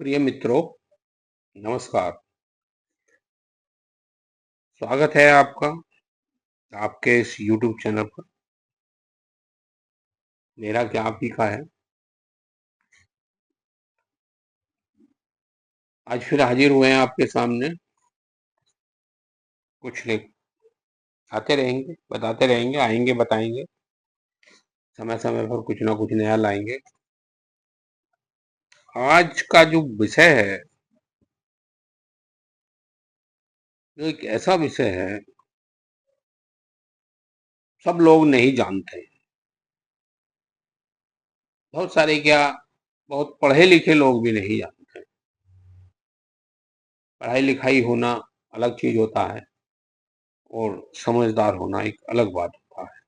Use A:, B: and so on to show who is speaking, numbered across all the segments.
A: प्रिय मित्रों, नमस्कार। स्वागत है आपका आपके इस YouTube चैनल पर। मेरा क्या आप ही का है। आज फिर हाजिर हुए हैं आपके सामने। कुछ नहीं, आते रहेंगे, बताते रहेंगे, आएंगे, बताएंगे। समय समय पर कुछ ना कुछ नया लाएंगे। आज का जो विषय है, जो एक ऐसा विषय है सब लोग नहीं जानते। बहुत सारे क्या, बहुत पढ़े लिखे लोग भी नहीं जानते। पढ़ाई लिखाई होना अलग चीज होता है और समझदार होना एक अलग बात होता है।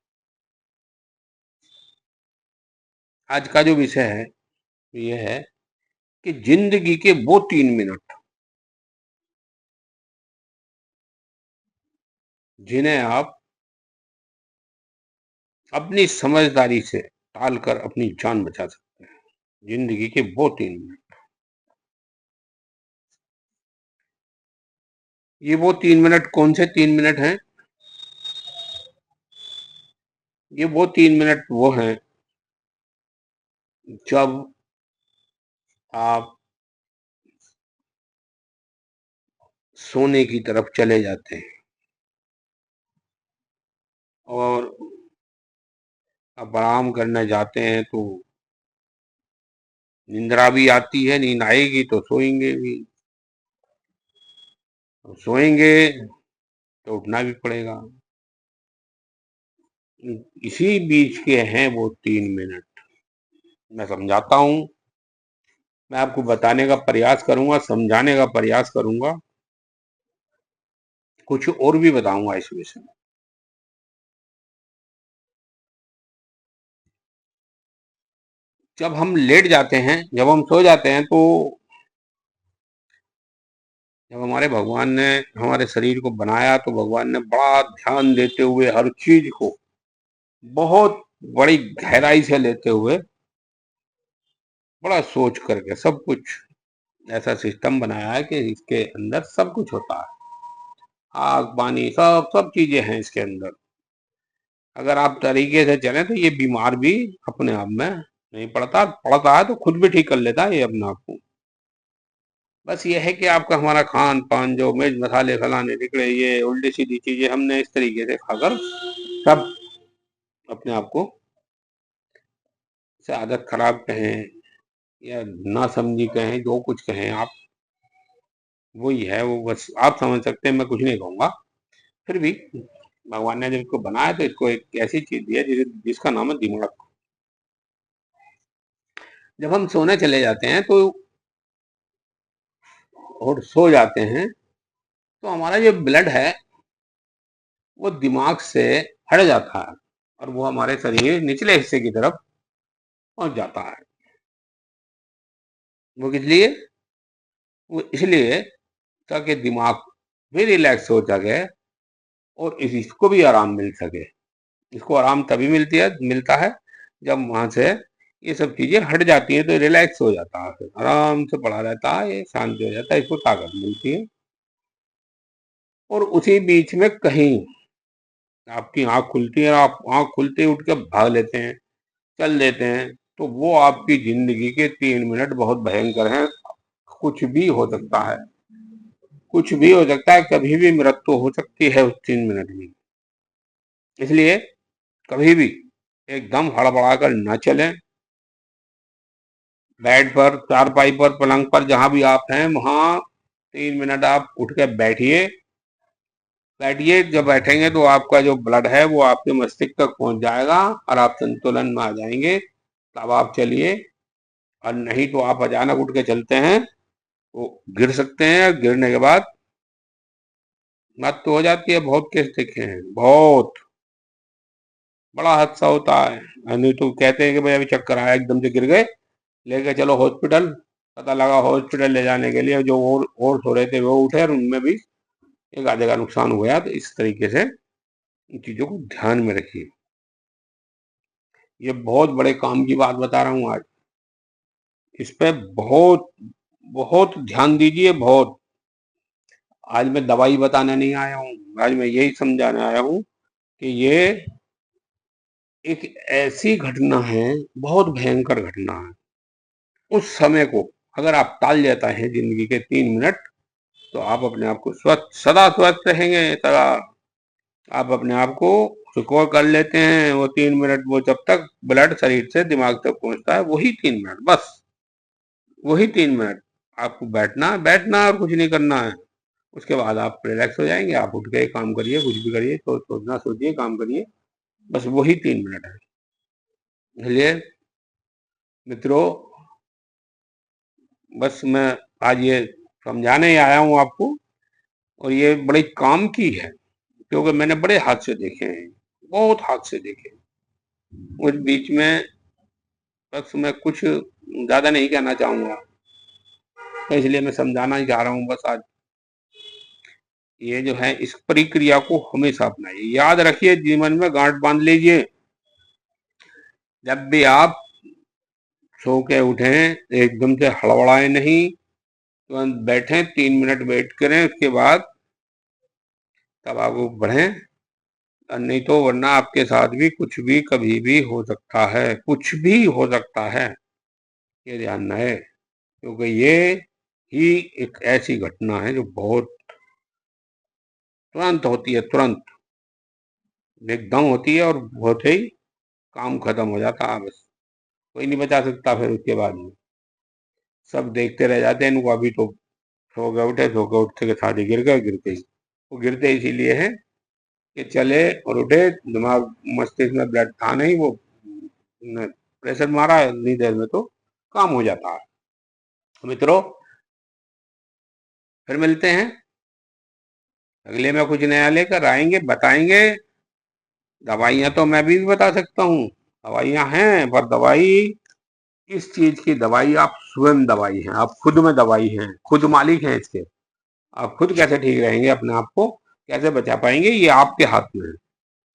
A: आज का जो विषय है ये है कि जिंदगी के वो 3 मिनट जिन्हें आप अपनी समझदारी से टालकर अपनी जान बचा सकते हैं। जिंदगी के वो 3 मिनट, ये वो 3 मिनट कौन से 3 मिनट हैं? ये वो 3 मिनट वो हैं जब आप सोने की तरफ चले जाते हैं और आप आराम करने जाते हैं तो निंद्रा भी आती है। नींद आएगी तो सोएंगे भी, सोएंगे तो उठना भी पड़ेगा। इसी बीच के हैं वो 3 मिनट। मैं समझाता हूँ, मैं आपको बताने का प्रयास करूंगा, समझाने का प्रयास करूंगा, कुछ और भी बताऊंगा इस विषय में। जब हम लेट जाते हैं, जब हम सो जाते हैं, तो जब हमारे भगवान ने हमारे शरीर को बनाया तो भगवान ने बड़ा ध्यान देते हुए हर चीज को बहुत बड़ी गहराई से लेते हुए बड़ा सोच करके सब कुछ ऐसा सिस्टम बनाया है कि इसके अंदर सब कुछ होता है। आग पानी सब सब चीजें हैं इसके अंदर। अगर आप तरीके से चलें तो ये बीमार भी अपने आप में नहीं पड़ता, पड़ता है तो खुद भी ठीक कर लेता है ये अपने आप को। बस ये है कि आपका हमारा खान पान, जो मिर्च मसाले फलाने टिकड़े, ये उल्टी सीधी चीजें हमने इस तरीके से खाकर सब अपने आप को से आदत खराब कहें या ना समझी कहें, जो कुछ कहें आप, वही है वो। बस आप समझ सकते हैं, मैं कुछ नहीं कहूंगा। फिर भी भगवान ने जब इसको बनाया तो इसको एक ऐसी चीज दी है जिसका नाम है दिमाग। जब हम सोने चले जाते हैं तो और सो जाते हैं तो हमारा जो ब्लड है वो दिमाग से हट जाता है और वो हमारे शरीर निचले हिस्से की तरफ पहुंच जाता है। वो किस लिए? वो इसलिए ताकि दिमाग भी रिलैक्स हो सके और इसको भी आराम मिल सके। इसको आराम तभी मिलता है जब वहां से ये सब चीजें हट जाती हैं तो रिलैक्स हो जाता है, फिर आराम से पड़ा रहता है, ये शांति हो जाता है, इसको ताकत मिलती है। और उसी बीच में कहीं आपकी आंख खुलती है, आप आंख खुलते ही उठ के भाग लेते हैं, चल देते हैं, तो वो आपकी जिंदगी के 3 मिनट बहुत भयंकर हैं। कुछ भी हो सकता है, कुछ भी हो सकता है, कभी भी मृत्यु हो सकती है उस 3 मिनट में। इसलिए कभी भी एकदम हड़बड़ा कर न चलें। बेड पर, चारपाई पर, पलंग पर, जहां भी आप हैं वहां 3 मिनट आप उठ के बैठिए। बैठिए, जब बैठेंगे तो आपका जो ब्लड है वो आपके मस्तिष्क तक पहुंच जाएगा और आप संतुलन में आ जाएंगे। तब आप चलिए, और नहीं तो आप अचानक उठ के चलते हैं तो गिर सकते हैं, और गिरने के बाद मौत तो हो जाती है। बहुत केस देखे हैं, बहुत बड़ा हादसा होता है। नहीं तो कहते हैं कि भाई अभी चक्कर आया, एकदम से गिर गए, लेके चलो हॉस्पिटल। पता लगा हॉस्पिटल ले जाने के लिए जो और सो रहे थे वो उठे और उनमें भी एक आधे का नुकसान हो गया। तो इस तरीके से इन चीजों को ध्यान में रखिए। ये बहुत बड़े काम की बात बता रहा हूँ आज। इस पे बहुत बहुत ध्यान दीजिए, बहुत। आज मैं दवाई बताने नहीं आया हूँ, आज मैं यही समझाने आया हूँ कि ये एक ऐसी घटना है, बहुत भयंकर घटना है। उस समय को अगर आप टाल जाता है जिंदगी के 3 मिनट, तो आप अपने आप को स्वस्थ, सदा स्वस्थ रहेंगे, सदा। आप अपने आप को रिकॉर्ड कर लेते हैं वो 3 मिनट, वो जब तक ब्लड शरीर से दिमाग तक पहुंचता है, वही 3 मिनट, बस वही 3 मिनट। आपको बैठना बैठना और कुछ नहीं करना है। उसके बाद आप रिलैक्स हो जाएंगे, आप उठ के काम करिए, कुछ भी करिए, तो सोचना सोचिए, काम करिए, बस वही 3 मिनट है। इसलिए मित्रों, बस मैं आज ये समझाने ही आया हूँ आपको, और ये बड़े काम की है, क्योंकि मैंने बड़े हादसे देखे हैं, बहुत हादसे देखे हैं। उस बीच में बस मैं कुछ ज्यादा नहीं कहना चाहूंगा, तो इसलिए मैं समझाना ही चाह रहा हूँ बस आज। ये जो है, इस प्रक्रिया को हमेशा अपनाइए, याद रखिए, जीवन में गांठ बांध लीजिए। जब भी आप सो के उठें, एकदम से हड़बड़ाएं नहीं, तुरंत बैठें, 3 मिनट वेट करें, उसके बाद तब आगे बढ़ें। नहीं तो वरना आपके साथ भी कुछ भी कभी भी हो सकता है, कुछ भी हो सकता है, ये ध्यान रहे। क्योंकि ये ही एक ऐसी घटना है जो बहुत तुरंत होती है, तुरंत एकदम होती है, और बहुत ही काम खत्म हो जाता है, बस कोई नहीं बचा सकता। फिर उसके बाद में सब देखते रह जाते हैं इनको, अभी तो सो गए उठे, सो गए उठते के साथ ही गिर गए, गिरते ही वो गिरते इसीलिए हैं कि चले और उठे, दिमाग मस्तिष्क में ब्लड था नहीं, वो प्रेशर मारा इतनी देर में तो काम हो जाता है। मित्रों, फिर मिलते हैं अगले में, कुछ नया लेकर आएंगे, बताएंगे। दवाइयां तो मैं भी बता सकता हूँ, दवाइयां हैं, पर दवाई, इस चीज की दवाई आप स्वयं दवाई हैं, आप खुद में दवाई हैं, खुद मालिक हैं इसके। आप खुद कैसे ठीक रहेंगे, अपने आप को कैसे बचा पाएंगे, ये आपके हाथ में है।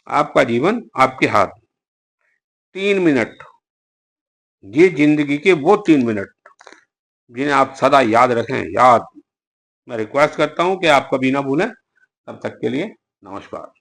A: आपका जीवन आपके हाथ। 3 मिनट, ये जिंदगी के वो 3 मिनट जिन्हें आप सदा याद रखें, याद। मैं रिक्वेस्ट करता हूं कि आप कभी ना भूलें। तब तक के लिए नमस्कार।